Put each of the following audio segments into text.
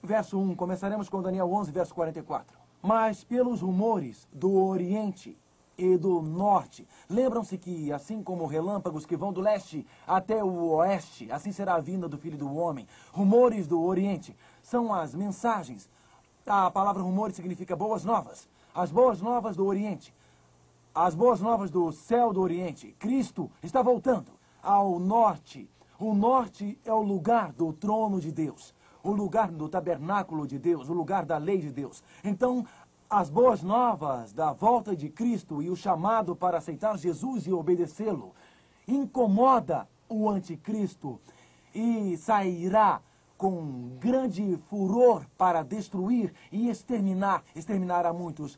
verso 1, começaremos com Daniel 11, verso 44. Mas pelos rumores do Oriente e do Norte, lembram-se que, assim como relâmpagos que vão do leste até o oeste, assim será a vinda do Filho do Homem. Rumores do Oriente são as mensagens. A palavra rumores significa boas novas. As boas novas do Oriente. As boas novas do céu do Oriente. Cristo está voltando ao norte. O norte é o lugar do trono de Deus, o lugar do tabernáculo de Deus, o lugar da lei de Deus. Então, as boas novas da volta de Cristo e o chamado para aceitar Jesus e obedecê-lo incomoda o anticristo e sairá com grande furor para destruir e exterminar a muitos.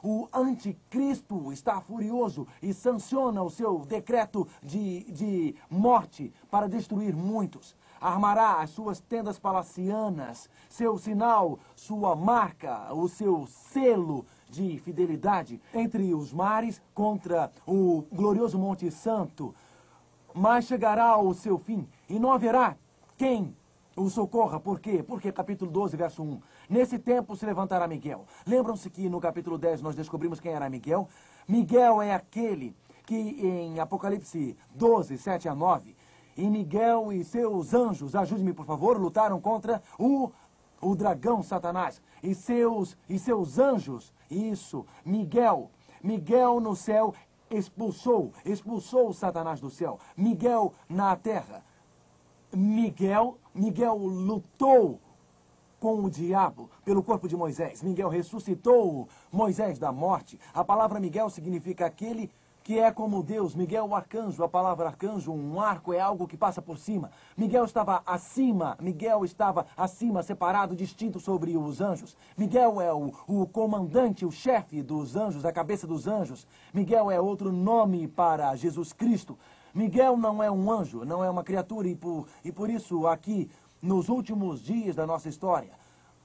O anticristo está furioso e sanciona o seu decreto de morte para destruir muitos. Armará as suas tendas palacianas, seu sinal, sua marca, o seu selo de fidelidade entre os mares contra o glorioso Monte Santo. Mas chegará o seu fim e não haverá quem o socorra. Por quê? Porque capítulo 12, verso 1. Nesse tempo se levantará Miguel. Lembram-se que no capítulo 10 nós descobrimos quem era Miguel? Miguel é aquele que em Apocalipse 12, 7 a 9, e Miguel e seus anjos, ajude-me por favor, lutaram contra o dragão Satanás. E seus anjos, isso, Miguel no céu expulsou Satanás do céu. Miguel na terra. Miguel lutou com o diabo pelo corpo de Moisés. Miguel ressuscitou Moisés da morte. A palavra Miguel significa aquele que é como Deus. Miguel, o arcanjo, a palavra arcanjo, um arco é algo que passa por cima. Miguel estava acima, separado, distinto sobre os anjos. Miguel é o comandante, o chefe dos anjos, a cabeça dos anjos. Miguel é outro nome para Jesus Cristo. Miguel não é um anjo, não é uma criatura, e por isso aqui, nos últimos dias da nossa história,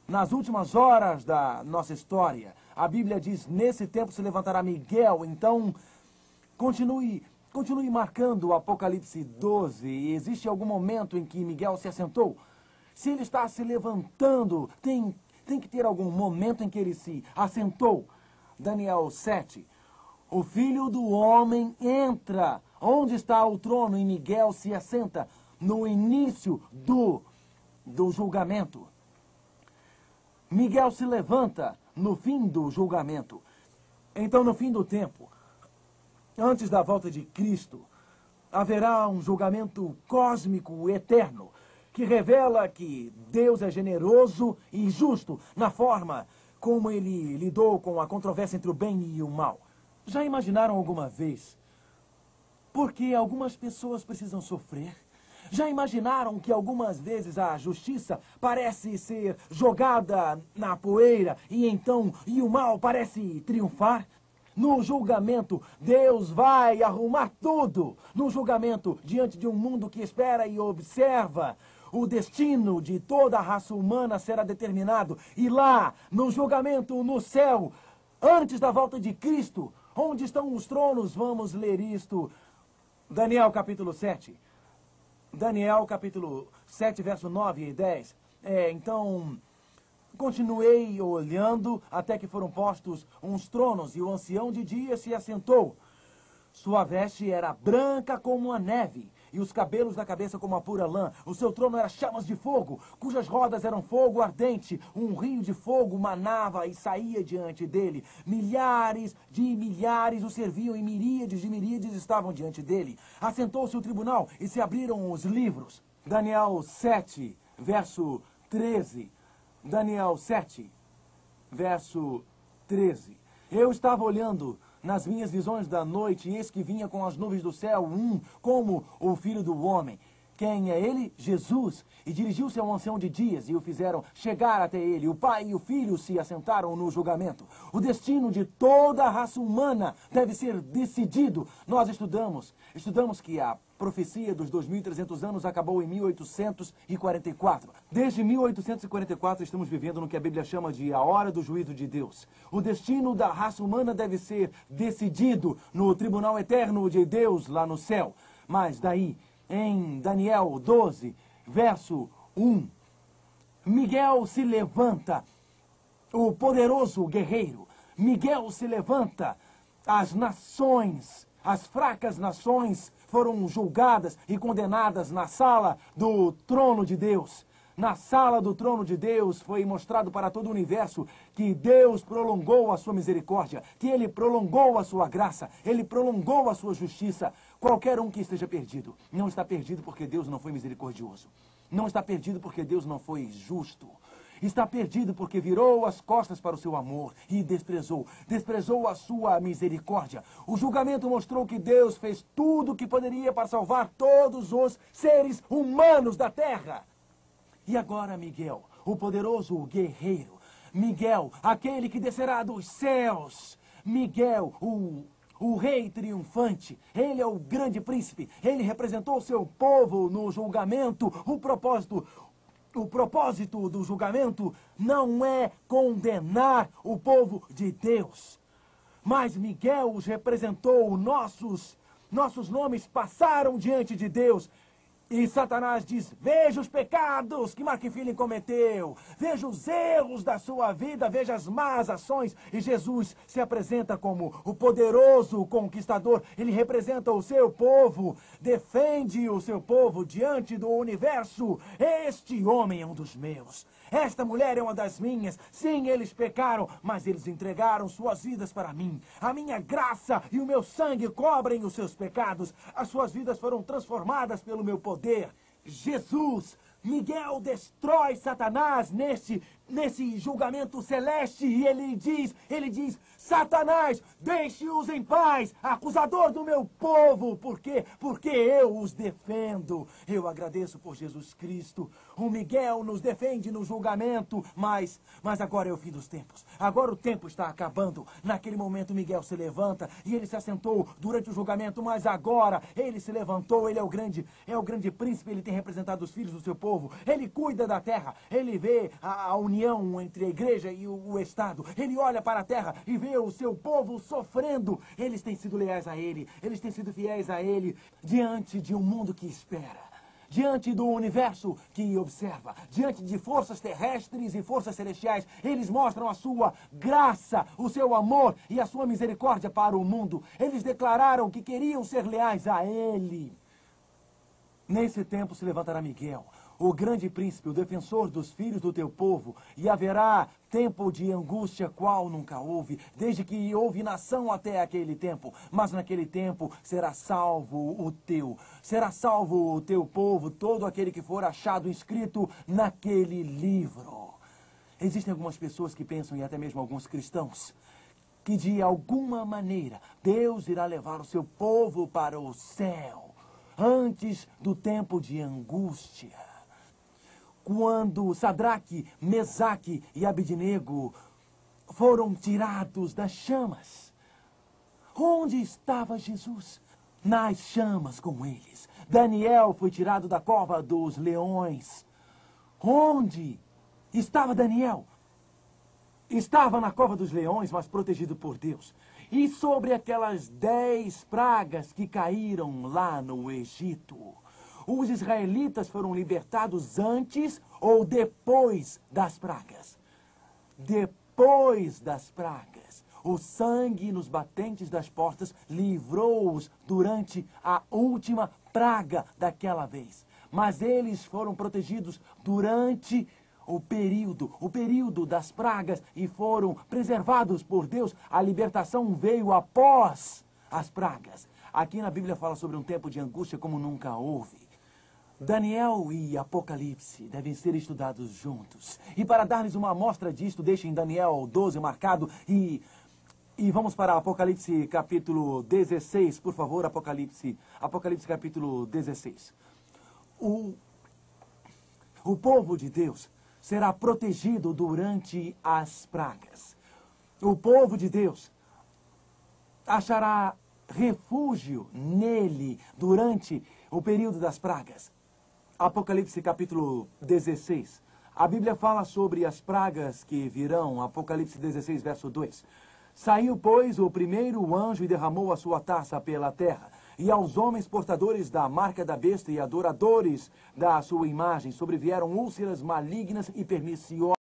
nas últimas horas da nossa história, a Bíblia diz, nesse tempo se levantará Miguel. Então, continue marcando o Apocalipse 12. Existe algum momento em que Miguel se assentou? Se ele está se levantando, tem que ter algum momento em que ele se assentou. Daniel 7. O Filho do Homem entra. Onde está o trono? E Miguel se assenta no início do julgamento. Miguel se levanta no fim do julgamento. Então, no fim do tempo, antes da volta de Cristo, haverá um julgamento cósmico eterno que revela que Deus é generoso e justo na forma como ele lidou com a controvérsia entre o bem e o mal. Já imaginaram alguma vez por que algumas pessoas precisam sofrer? Já imaginaram que algumas vezes a justiça parece ser jogada na poeira e o mal parece triunfar? No julgamento, Deus vai arrumar tudo. No julgamento, diante de um mundo que espera e observa, o destino de toda a raça humana será determinado. E lá, no julgamento, no céu, antes da volta de Cristo, onde estão os tronos? Vamos ler isto. Daniel capítulo 7. Daniel capítulo 7, verso 9 e 10. Então, continuei olhando até que foram postos uns tronos, e o ancião de dia se assentou. Sua veste era branca como a neve, e os cabelos da cabeça como a pura lã. O seu trono era chamas de fogo, cujas rodas eram fogo ardente. Um rio de fogo manava e saía diante dele. Milhares de milhares o serviam, e miríades de miríades estavam diante dele. Assentou-se o tribunal e se abriram os livros. Daniel 7, verso 13. Daniel 7, verso 13. Eu estava olhando nas minhas visões da noite, e eis que vinha com as nuvens do céu, como o Filho do Homem. Quem é ele? Jesus. E dirigiu-se ao ancião de dias, e o fizeram chegar até ele. O Pai e o Filho se assentaram no julgamento. O destino de toda a raça humana deve ser decidido. Nós estudamos que a profecia dos 2.300 anos acabou em 1844. Desde 1844 estamos vivendo no que a Bíblia chama de a hora do juízo de Deus. O destino da raça humana deve ser decidido no tribunal eterno de Deus lá no céu. Mas daí, em Daniel 12, verso 1, Miguel se levanta, o poderoso guerreiro. Miguel se levanta. As nações, as fracas nações foram julgadas e condenadas na sala do trono de Deus. Na sala do trono de Deus foi mostrado para todo o universo que Deus prolongou a sua misericórdia, que Ele prolongou a sua graça, Ele prolongou a sua justiça. Qualquer um que esteja perdido, não está perdido porque Deus não foi misericordioso. Não está perdido porque Deus não foi justo. Está perdido porque virou as costas para o seu amor e desprezou a sua misericórdia. O julgamento mostrou que Deus fez tudo o que poderia para salvar todos os seres humanos da terra. E agora Miguel, o poderoso guerreiro, Miguel, aquele que descerá dos céus, Miguel, o rei triunfante, ele é o grande príncipe, ele representou o seu povo no julgamento. O propósito do julgamento não é condenar o povo de Deus, mas Miguel os representou. Nossos nomes passaram diante de Deus. E Satanás diz: veja os pecados que Mark Philip cometeu, veja os erros da sua vida, veja as más ações. E Jesus se apresenta como o poderoso conquistador. Ele representa o seu povo, defende o seu povo diante do universo. Este homem é um dos meus. Esta mulher é uma das minhas. Sim, eles pecaram, mas eles entregaram suas vidas para mim. A minha graça e o meu sangue cobrem os seus pecados. As suas vidas foram transformadas pelo meu poder. Jesus, Miguel destrói Satanás nesse julgamento celeste. E ele diz, Satanás, deixe-os em paz, acusador do meu povo. Por quê? Porque eu os defendo. Eu agradeço por Jesus Cristo. O Miguel nos defende no julgamento, mas agora é o fim dos tempos. Agora o tempo está acabando. Naquele momento Miguel se levanta e ele se assentou durante o julgamento, mas agora ele se levantou. Ele é o grande príncipe, ele tem representado os filhos do seu povo. Ele cuida da terra, ele vê a união entre a igreja e o Estado. Ele olha para a terra e vê o seu povo sofrendo. Eles têm sido leais a ele, eles têm sido fiéis a ele, diante de um mundo que espera, diante do universo que observa, diante de forças terrestres e forças celestiais. Eles mostram a sua graça, o seu amor e a sua misericórdia para o mundo. Eles declararam que queriam ser leais a ele. Nesse tempo se levantará Miguel, o grande príncipe, o defensor dos filhos do teu povo, e haverá tempo de angústia qual nunca houve, desde que houve nação até aquele tempo. Mas naquele tempo será salvo o teu povo, todo aquele que for achado inscrito naquele livro. Existem algumas pessoas que pensam, e até mesmo alguns cristãos, que de alguma maneira Deus irá levar o seu povo para o céu antes do tempo de angústia. Quando Sadraque, Mesaque e Abednego foram tirados das chamas, onde estava Jesus? Nas chamas com eles. Daniel foi tirado da cova dos leões. Onde estava Daniel? Estava na cova dos leões, mas protegido por Deus. E sobre aquelas 10 pragas que caíram lá no Egito, os israelitas foram libertados antes ou depois das pragas? Depois das pragas. O sangue nos batentes das portas livrou-os durante a última praga daquela vez. Mas eles foram protegidos durante o período das pragas e foram preservados por Deus. A libertação veio após as pragas. Aqui na Bíblia fala sobre um tempo de angústia como nunca houve. Daniel e Apocalipse devem ser estudados juntos. E para dar-lhes uma amostra disto, deixem Daniel 12 marcado e vamos para Apocalipse capítulo 16, por favor, Apocalipse capítulo 16. O povo de Deus será protegido durante as pragas. O povo de Deus achará refúgio nele durante o período das pragas. Apocalipse capítulo 16. A Bíblia fala sobre as pragas que virão. Apocalipse 16, verso 2. Saiu, pois, o primeiro anjo e derramou a sua taça pela terra. E aos homens portadores da marca da besta e adoradores da sua imagem sobrevieram úlceras malignas e perniciosas.